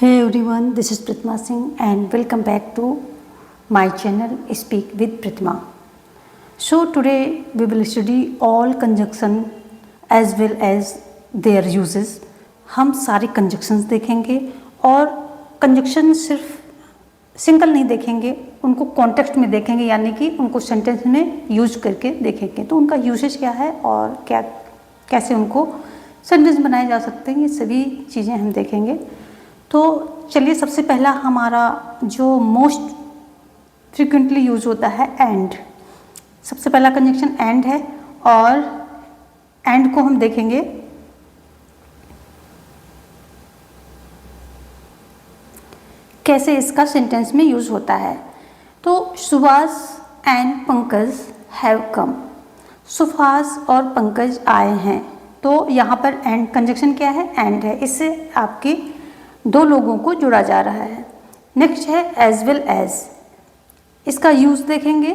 Hey everyone, this is Pratima Singh and welcome back to my channel Speak with Pratima. So today we will study all conjunction as well as their uses. हम सारे conjunctions देखेंगे और conjunction सिर्फ single नहीं देखेंगे, उनको context में देखेंगे, यानी कि उनको सेंटेंस में यूज करके देखेंगे तो उनका यूसेज क्या है और क्या कैसे उनको सेंटेंस बनाए जा सकते हैं, ये सभी चीज़ें हम देखेंगे। तो चलिए, सबसे पहला हमारा जो मोस्ट फ्रिक्वेंटली यूज होता है एंड। सबसे पहला कंजंक्शन एंड है और एंड को हम देखेंगे। कैसे इसका सेंटेंस में यूज होता है। तो Subhash and Pankaj have come. Subhash और पंकज आए हैं, तो यहाँ पर एंड कंजंक्शन क्या है? एंड है। इससे आपके दो लोगों को जुड़ा जा रहा है। नेक्स्ट है एज वेल एज। इसका यूज देखेंगे।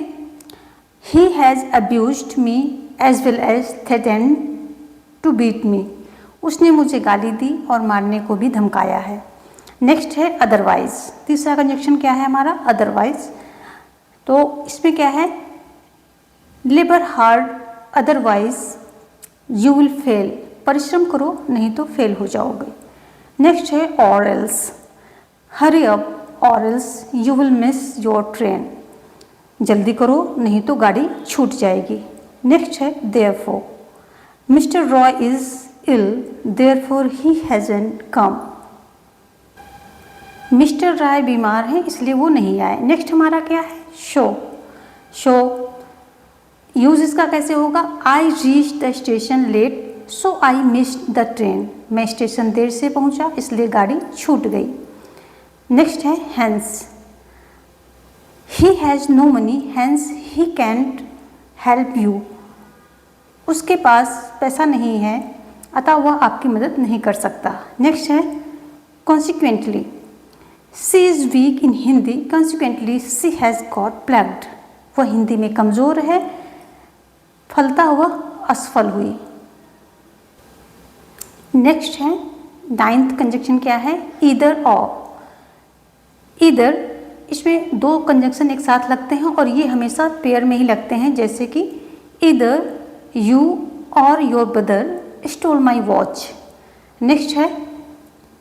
He has abused me as well as threatened to beat me. उसने मुझे गाली दी और मारने को भी धमकाया है। नेक्स्ट है अदरवाइज। तीसरा कंजंक्शन क्या है हमारा? अदरवाइज। तो इसमें क्या है? Labour hard otherwise you will fail. परिश्रम करो नहीं तो फेल हो जाओगे। नेक्स्ट है or else. Hurry up or else you will miss your train. जल्दी करो नहीं तो गाड़ी छूट जाएगी। नेक्स्ट है therefore. Mister Roy is ill therefore he hasn't come. Mister Roy बीमार हैं इसलिए वो नहीं आए। नेक्स्ट हमारा क्या है? शो। शो यूज इसका कैसे होगा? I reach the station late so I missed the train. मैं स्टेशन देर से पहुंचा इसलिए गाड़ी छूट गई। नेक्स्ट है hence. He has no money hence he can't help you. उसके पास पैसा नहीं है अतः वह आपकी मदद नहीं कर सकता। नेक्स्ट है consequently. She is weak in Hindi consequently she has got plucked. वह हिंदी में कमज़ोर है, फलता हुआ असफल हुई। नेक्स्ट है नाइन्थ कंजंक्शन क्या है? ईदर और। ईदर, इसमें दो कंजंक्शन एक साथ लगते हैं और ये हमेशा पेयर में ही लगते हैं, जैसे कि ईदर यू और your brother stole my watch. Next है,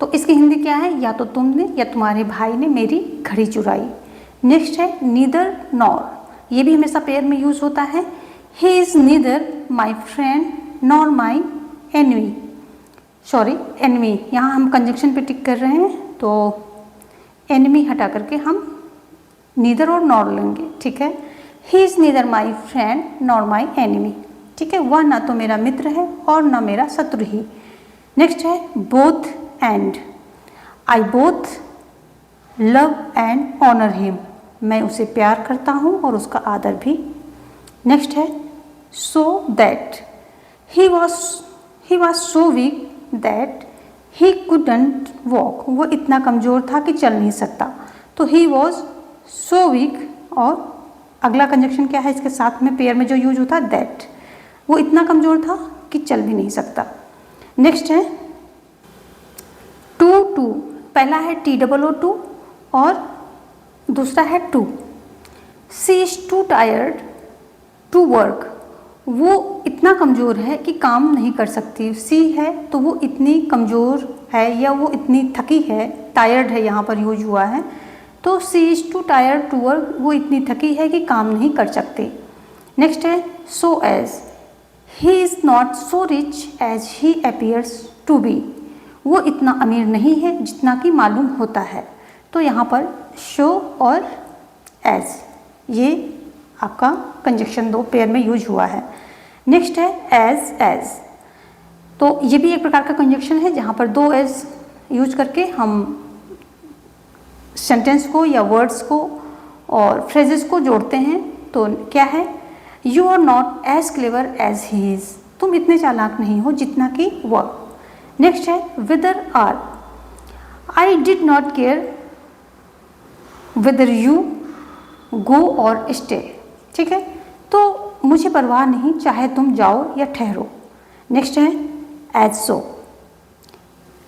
तो इसकी हिंदी क्या है? या तो तुमने या तुम्हारे भाई ने मेरी घड़ी चुराई। नेक्स्ट है नीदर नॉर। ये भी हमेशा पेयर में यूज होता है। He is neither my friend nor my enemy. Sorry, enemy. यहाँ हम कंजंक्शन पे टिक कर रहे हैं तो एनिमी हटा करके हम नीदर और नॉर लेंगे। ठीक है। He is neither my friend nor my enemy. ठीक है, वह ना तो मेरा मित्र है और ना मेरा शत्रु ही। नेक्स्ट है both and. I both love and honour him. मैं उसे प्यार करता हूँ और उसका आदर भी। नेक्स्ट है so that. He was so weak that he couldn't walk. वो इतना कमज़ोर था कि चल नहीं सकता। तो ही वॉज सो वीक। और अगला कंजंक्शन क्या है इसके साथ में पेयर में जो यूज होता है? दैट। वो इतना कमज़ोर था कि चल भी नहीं सकता। नेक्स्ट है टू टू। पहला है TOO और दूसरा है too. She is too tired to work. वो इतना कमज़ोर है कि काम नहीं कर सकती। सी है तो वो इतनी कमज़ोर है या वो इतनी थकी है, टायर्ड है यहाँ पर यूज हुआ है। तो she is too tired to work. वो इतनी थकी है कि काम नहीं कर सकती। नेक्स्ट है so as. He is not so rich as he appears to be. वो इतना अमीर नहीं है जितना कि मालूम होता है। तो यहाँ पर शो और एज, ये आपका कंजंक्शन दो पेयर में यूज हुआ है। नेक्स्ट है एज। तो ये भी एक प्रकार का कंजंक्शन है जहाँ पर दो एज यूज करके हम सेंटेंस को या वर्ड्स को और फ्रेजेस को जोड़ते हैं। तो क्या है? You are not as clever as he is. तुम इतने चालाक नहीं हो जितना कि वह। नेक्स्ट है whether or. I did not care whether you go or stay. ठीक है, तो मुझे परवाह नहीं चाहे तुम जाओ या ठहरो। नेक्स्ट है as so.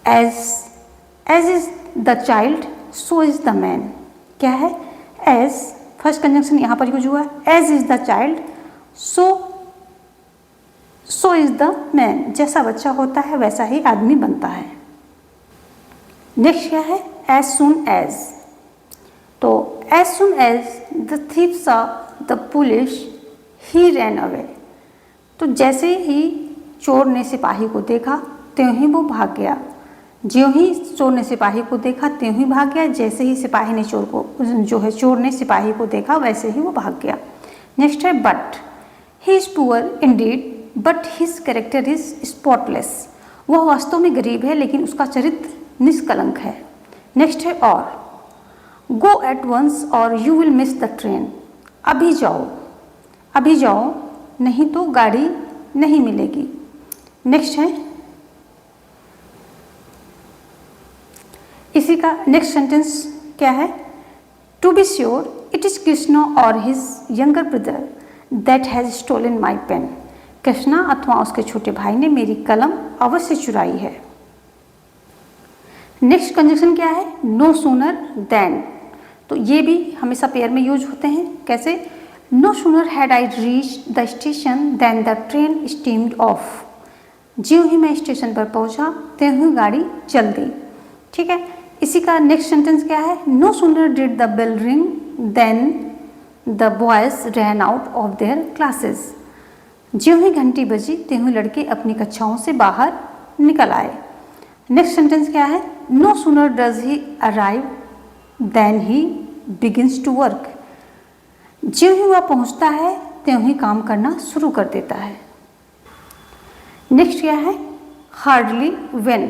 As is the child so is the man. क्या है? एज, फर्स्ट कंजंक्शन यहाँ पर यूज हुआ है, as is the child so is the man. जैसा बच्चा होता है वैसा ही आदमी बनता है। नेक्स्ट क्या है? As soon as. तो as soon as the thief saw the police he ran away. तो जैसे ही चोर ने सिपाही को देखा त्यों ही वो भाग गया। ज्यों ही चोर ने सिपाही को देखा त्यों ही भाग गया। जैसे ही सिपाही ने चोर ने सिपाही को देखा वैसे ही वो भाग गया। नेक्स्ट है but. He is poor Indeed but his character is spotless. वह वास्तव में गरीब है लेकिन उसका चरित्र निष्कलंक है। नेक्स्ट है और। गो एट वंस और you will miss the train. अभी जाओ नहीं तो गाड़ी नहीं मिलेगी। नेक्स्ट है, इसी का नेक्स्ट सेंटेंस क्या है? To be sure it is Krishna or his younger brother that has stolen my pen. Krishna अथवा उसके छोटे भाई ने मेरी कलम अवश्य चुराई है। नेक्स्ट कंजंक्शन क्या है? No sooner than. तो ये भी हमेशा पेयर में यूज होते हैं। कैसे? No sooner had I reach the station than the train steamed off. ज्यों ही मैं स्टेशन पर पहुंचा त्यों ही गाड़ी चल दी। ठीक है। इसी का नेक्स्ट सेंटेंस क्या है? No sooner did the bell ring than the boys ran out of their classes. ज्यों ही घंटी बजी त्यों ही लड़के अपनी कक्षाओं से बाहर निकल आए। नेक्स्ट सेंटेंस क्या है? No sooner does he arrive than he begins to work. ज्यों ही वह पहुंचता है त्यों ही काम करना शुरू कर देता है। नेक्स्ट क्या है? Hardly when.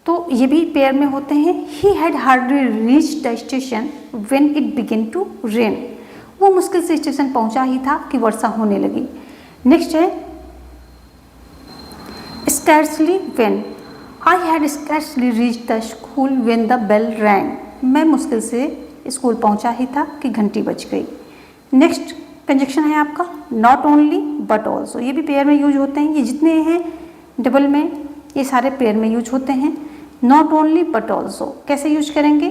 तो ये भी पेयर में होते हैं। He had hardly reach the station when it begin to rain. वो मुश्किल से स्टेशन पहुंचा ही था कि वर्षा होने लगी। नेक्स्ट है scarcely when. I had scarcely reach the school when the bell rang. मैं मुश्किल से स्कूल पहुंचा ही था कि घंटी बज गई। नेक्स्ट कंजक्शन है आपका नॉट ओनली बट ऑल्सो। ये भी पेयर में यूज होते हैं। ये जितने हैं डबल में ये सारे पेयर में यूज होते हैं। नॉट ओनली बट ऑल्सो कैसे यूज करेंगे?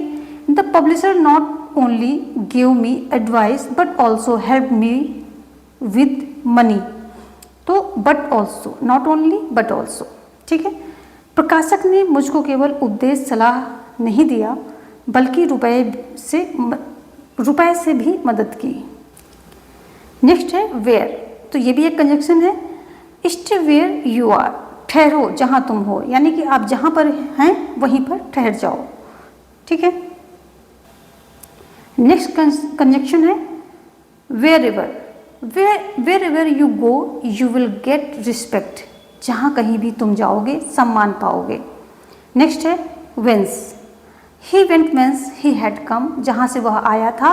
The publisher not only give me advice but also help me with money. तो but also, not only but also. ठीक है। प्रकाशक ने मुझको केवल उपदेश सलाह नहीं दिया बल्कि रुपए से भी मदद की। नेक्स्ट है वेयर। तो ये भी एक कंजक्शन है। Stay where you are. ठहरो जहाँ तुम हो, यानी कि आप जहाँ पर हैं वहीं पर ठहर जाओ। ठीक है। नेक्स्ट कंजक्शन है wherever. Wherever you go you will get respect. जहाँ कहीं भी तुम जाओगे सम्मान पाओगे। नेक्स्ट है whence. He went whence he had come. जहाँ से वह आया था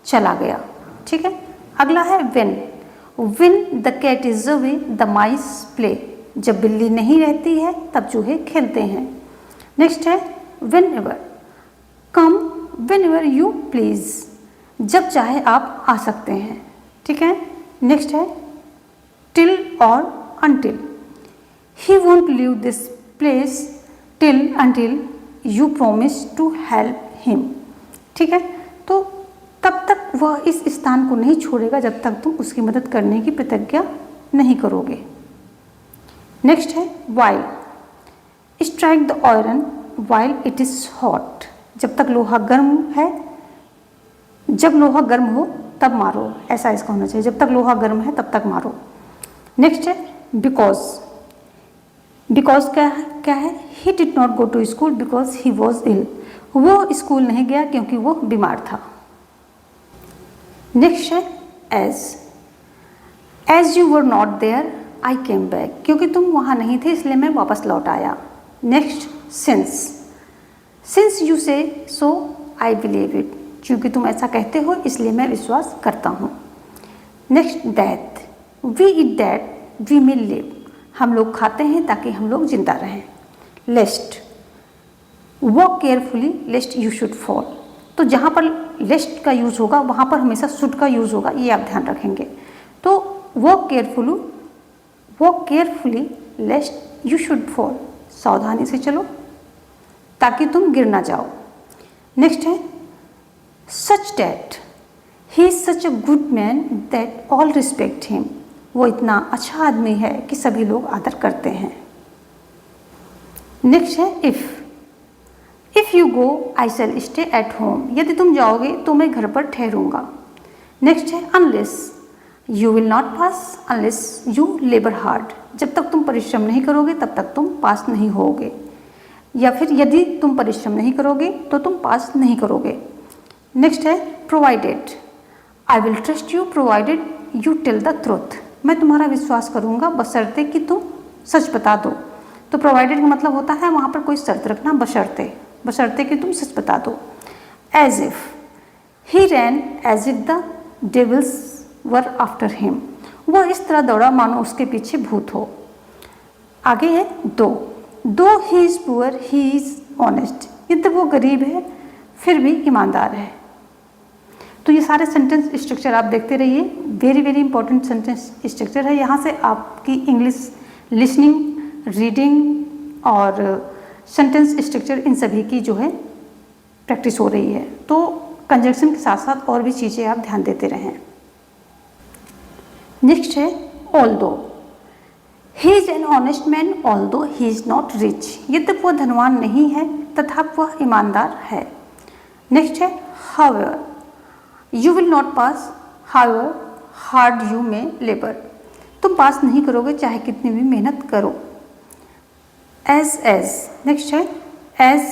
चला गया। ठीक है। अगला है when. When the cat is away the mice play. जब बिल्ली नहीं रहती है तब चूहे खेलते हैं। नेक्स्ट है when ever. Come when ever you please. जब चाहे आप आ सकते हैं। ठीक है। नेक्स्ट है टिल और until. He won't leave this place till until you promise to help him. ठीक है। तो तब तक वह इस स्थान को नहीं छोड़ेगा जब तक तुम उसकी मदद करने की प्रतिज्ञा नहीं करोगे। नेक्स्ट है while. Strike the iron while it is hot. जब तक लोहा गर्म है, जब लोहा गर्म हो तब मारो, ऐसा इसका होना चाहिए। जब तक लोहा गर्म है तब तक मारो। नेक्स्ट है बिकॉज। बिकॉज क्या है? He did not go to school because he was ill. वो स्कूल नहीं गया क्योंकि वो बीमार था। नेक्स्ट है as you were not there I came back. क्योंकि तुम वहाँ नहीं थे इसलिए मैं वापस लौट आया। नेक्स्ट सिंस यू से सो आई बिलीव इट। क्योंकि तुम ऐसा कहते हो इसलिए मैं विश्वास करता हूँ। Next that. We eat that we may live. हम लोग खाते हैं ताकि हम लोग जिंदा रहें। Lest. Walk carefully lest you should fall. तो जहाँ पर लेस्ट का यूज़ होगा वहाँ पर हमेशा शुड का यूज़ होगा, ये आप ध्यान रखेंगे। तो walk carefully lest you should fall. सावधानी से चलो ताकि तुम गिर ना जाओ। नेक्स्ट है such that he is such a good man that all respect him. वो इतना अच्छा आदमी है कि सभी लोग आदर करते हैं। नेक्स्ट है if you go I shell stay at home. यदि तुम जाओगे तो मैं घर पर ठहरूंगा। नेक्स्ट है unless you will not pass unless you labour hard. जब तक तुम परिश्रम नहीं करोगे तब तक तुम पास नहीं होगे, या फिर यदि तुम परिश्रम नहीं करोगे तो तुम पास नहीं करोगे। नेक्स्ट है provided I will trust you provided you tell the truth. मैं तुम्हारा विश्वास करूंगा बशर्ते कि तुम सच बता दो। तो प्रोवाइडेड का मतलब होता है वहाँ पर कोई शर्त रखना, बशर्ते कि तुम सच बता दो। As if he ran as if the devils were after him. वह इस तरह दौड़ा मानो उसके पीछे भूत हो। आगे है दो he is poor he is honest. यदि वो गरीब है फिर भी ईमानदार है। तो ये सारे सेंटेंस स्ट्रक्चर आप देखते रहिए, very very important sentence structure है। यहाँ से आपकी इंग्लिश लिसनिंग, रीडिंग और सेंटेंस स्ट्रक्चर इन सभी की जो है प्रैक्टिस हो रही है। तो कंजंक्शन के साथ साथ और भी चीज़ें आप ध्यान देते रहें। नेक्स्ट है although he is an honest man although he is not rich. यद्यपि वह धनवान नहीं है तथा वह ईमानदार है। नेक्स्ट है however you will not pass however hard you may labour. तुम पास नहीं करोगे चाहे कितनी भी मेहनत करो। एज नेक्स्ट है as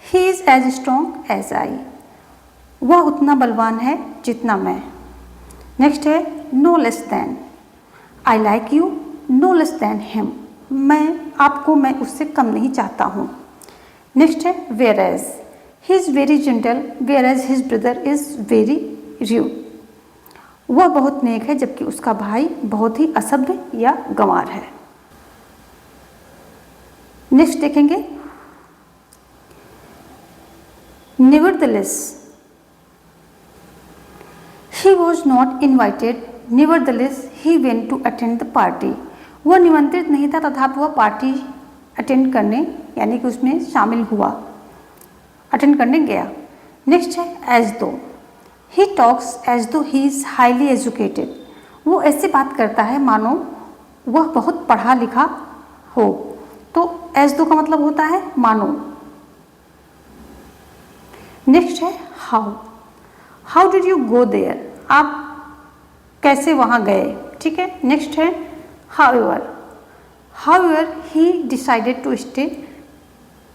he is as strong as I. वह उतना बलवान है जितना मैं। नेक्स्ट है no less than I like you no less than him. मैं उससे कम नहीं चाहता हूँ। नेक्स्ट है whereas he is very gentle whereas his brother is very rude. वह बहुत नेक है जबकि उसका भाई बहुत ही असभ्य या गंवार है। नेक्स्ट देखेंगे nevertheless he was not invited nevertheless he went to attend the party. वह निमंत्रित नहीं था तथापि वह पार्टी अटेंड करने यानी कि उसमें शामिल हुआ, अटेंड करने गया। नेक्स्ट है एज दो ही टॉक्स एज दो ही इज़ हाईली एजुकेटेड। वो ऐसे बात करता है मानो वह बहुत पढ़ा लिखा हो। तो एज दो का मतलब होता है मानो। नेक्स्ट है how did you go there. आप कैसे वहाँ गए, ठीक है। नेक्स्ट है however he decided to stay.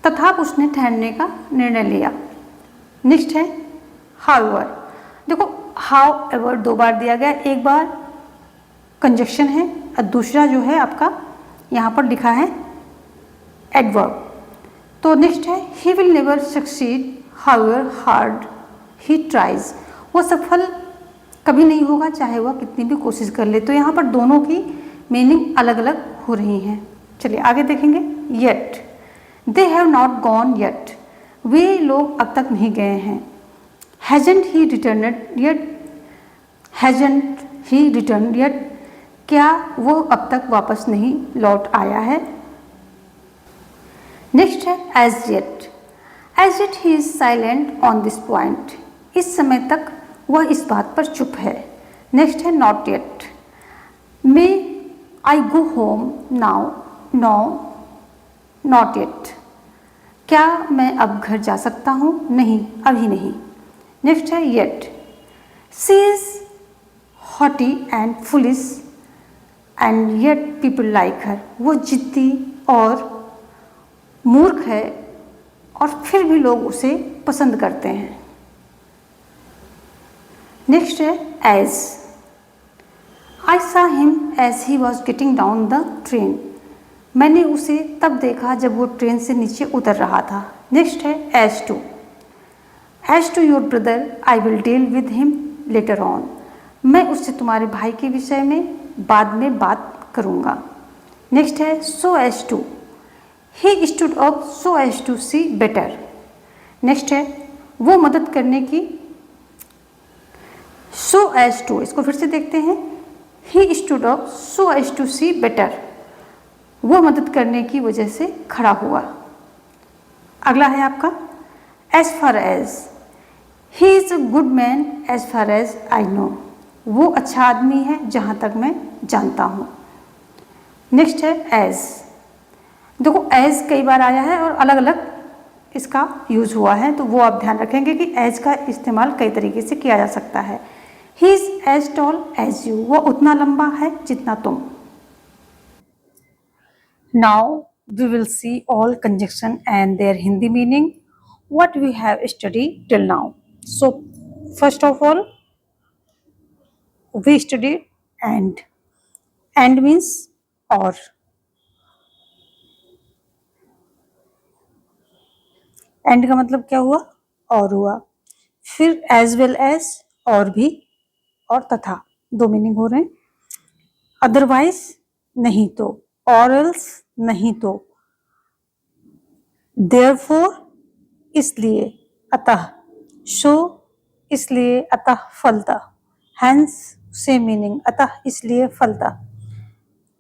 तथापि उसने ठहरने का निर्णय लिया। नेक्स्ट है हाउएवर। देखो हाउएवर 2 बार दिया गया, एक बार कंजक्शन है और दूसरा जो है आपका यहाँ पर लिखा है एडवर्ब। तो नेक्स्ट है he will never succeed however hard he tries. वो सफल कभी नहीं होगा चाहे वह कितनी भी कोशिश कर ले। तो यहाँ पर दोनों की मीनिंग अलग अलग हो रही हैं। चलिए आगे देखेंगे। Yet they have not gone yet. वे लोग अब तक नहीं गए हैं। Hasn't he returned yet. Hasn't he return yet. क्या वो अब तक वापस नहीं लौट आया है। नेक्स्ट है as yet he is silent on this point. इस समय तक वह इस बात पर चुप है। नेक्स्ट है not yet. May I go home now no not yet. क्या मैं अब घर जा सकता हूँ, नहीं अभी नहीं। नेक्स्ट है yet she is haughty and foolish and yet people like her. वो जिद्दी और मूर्ख है और फिर भी लोग उसे पसंद करते हैं। नेक्स्ट है as I saw him as he was getting down the train. मैंने उसे तब देखा जब वो ट्रेन से नीचे उतर रहा था। नेक्स्ट है as to your brother I will deal with him later on. मैं उससे तुम्हारे भाई के विषय में बाद में बात करूँगा। नेक्स्ट है so as to he stood up so as to see better. Next है वो मदद करने की। सो एज टू, इसको फिर से देखते हैं। He stood up so as to see better. वो मदद करने की वजह से खड़ा हुआ। अगला है आपका as far as, he is a good man as far as I know, वो अच्छा आदमी है जहाँ तक मैं जानता हूँ। नेक्स्ट है एज, देखो एज कई बार आया है और अलग अलग इसका यूज हुआ है, तो वो आप ध्यान रखेंगे कि एज का इस्तेमाल कई तरीके से किया जा सकता है। He is as tall as you, वो उतना लंबा है जितना तुम। Now we will see all conjunction and their Hindi meaning what we have studied till now. So first of all we studied and means or, and का मतलब क्या हुआ, और हुआ। फिर एज वेल एज, और भी, और तथा, दो मीनिंग हो रहे हैं। अदरवाइज नहीं तो, और एल्स नहीं तो, देयरफॉर इसलिए, अतः, सो इसलिए, अतः फलता, हैंस सेम मीनिंग, अतः इसलिए फलता,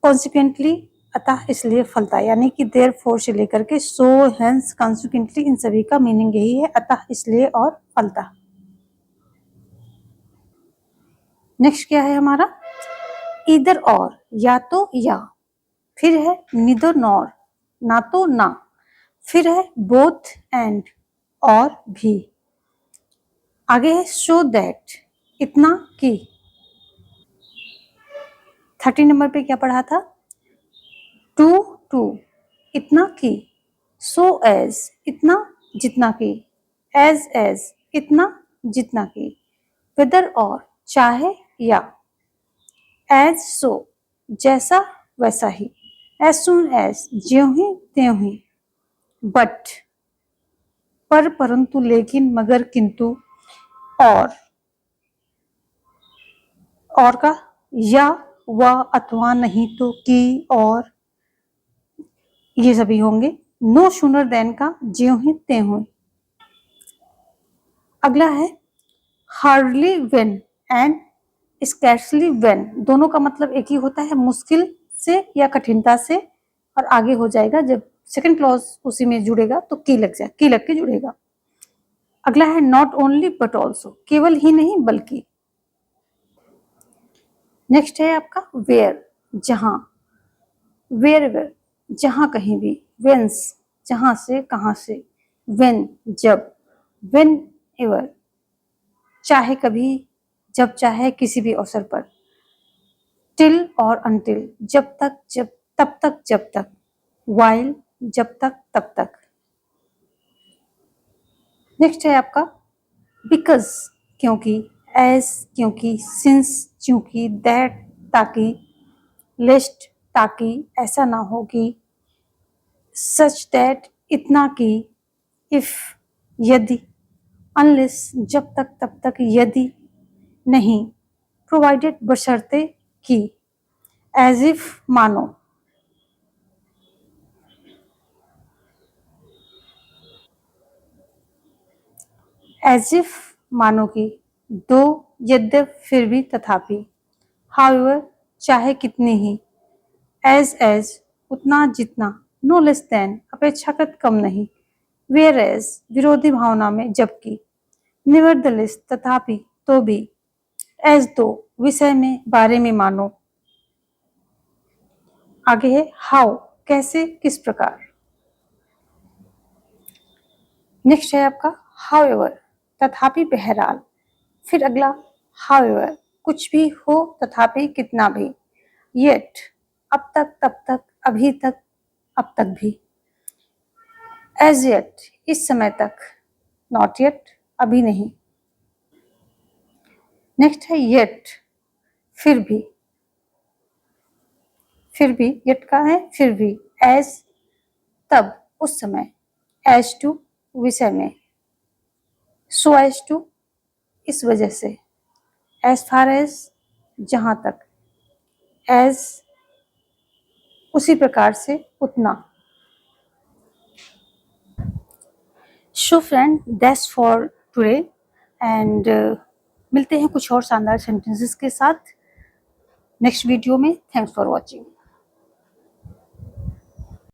कॉन्सिक्वेंटली अतः इसलिए फलता, यानी कि देयरफॉर से लेकर के सो, हैंस, कॉन्सिक्वेंटली, इन सभी का मीनिंग यही है, अतः इसलिए और फलता। नेक्स्ट क्या है हमारा, इधर और, या तो या। फिर है निदर नॉर, ना तो ना। फिर है बोथ एंड, और भी। आगे है सो दैट, इतना कि। 30 नंबर पे क्या पढ़ा था, टू टू, इतना कि। सो एज, इतना जितना कि। एज इतना जितना कि। वेदर और, चाहे या। एज सो, जैसा वैसा ही। एज सुन एज, ज्यों ही त्यों ही। बट, पर, परंतु, लेकिन, मगर, किंतु, और का या, व, अथवा, नहीं तो, कि, और, ये सभी होंगे। नो सूनर देन का ज्यों ही त्यों ही। अगला है hardly when and scarcely when, दोनों का मतलब एक ही होता है, मुश्किल से या कठिनता से, और आगे हो जाएगा जब सेकंड क्लॉज उसी में जुड़ेगा तो की लग जाए, की लग के जुड़ेगा। अगला है नॉट ओनली बट ऑल्सो, केवल ही नहीं बल्कि। नेक्स्ट है आपका वेयर, जहां। वेयर, जहां कहीं भी। वेंस, जहां से कहां से। वेन, जब। वेन एवर, चाहे कभी, जब चाहे, किसी भी अवसर पर। टिल और अनटिल, जब तक, जब, तब तक, जब तक। वाइल, जब तक, तब तक। नेक्स्ट है आपका बिकॉज, क्योंकि। एज, क्योंकि। सिंस, क्योंकि। दैट, ताकि। लिस्ट, ताकि ऐसा ना हो कि। सच दैट, इतना कि। इफ, यदि। अनलेस, जब तक तब तक, यदि नहीं। प्रोवाइडेड, बशर्ते कि। एज इफ, मानो। एज इफ, मानो कि। दो, यद्यप, फिर भी, तथापि। हाउएवर, चाहे कितनी ही। एज, उतना जितना। नो लेस देन, अपेक्षाकृत कम नहीं। वेयर एज, विरोधी भावना में, जबकि। निवर्दलेस, तथापि, तो भी। एज दो, विषय में, बारे में, मानो। आगे है हाउ, कैसे, किस प्रकार। नेक्स्ट है आपका हाउएवर, तथापि, बहरहाल। फिर अगला हाउएवर, कुछ भी हो, तथापि, कितना भी। येट, अब तक, तब तक, अभी तक, अब तक भी। एज येट, इस समय तक। नॉट येट, अभी नहीं। नेक्स्ट है येट, फिर भी। फिर भी, येट का है फिर भी। एज, तब, उस समय। एज टू, विषय में। सो एज टू, इस वजह से। एज फार एज, जहां तक। एज, उसी प्रकार से, उतना। So friend, that's for today and मिलते हैं कुछ और शानदार सेंटेंसेस के साथ नेक्स्ट वीडियो में। Thanks for watching.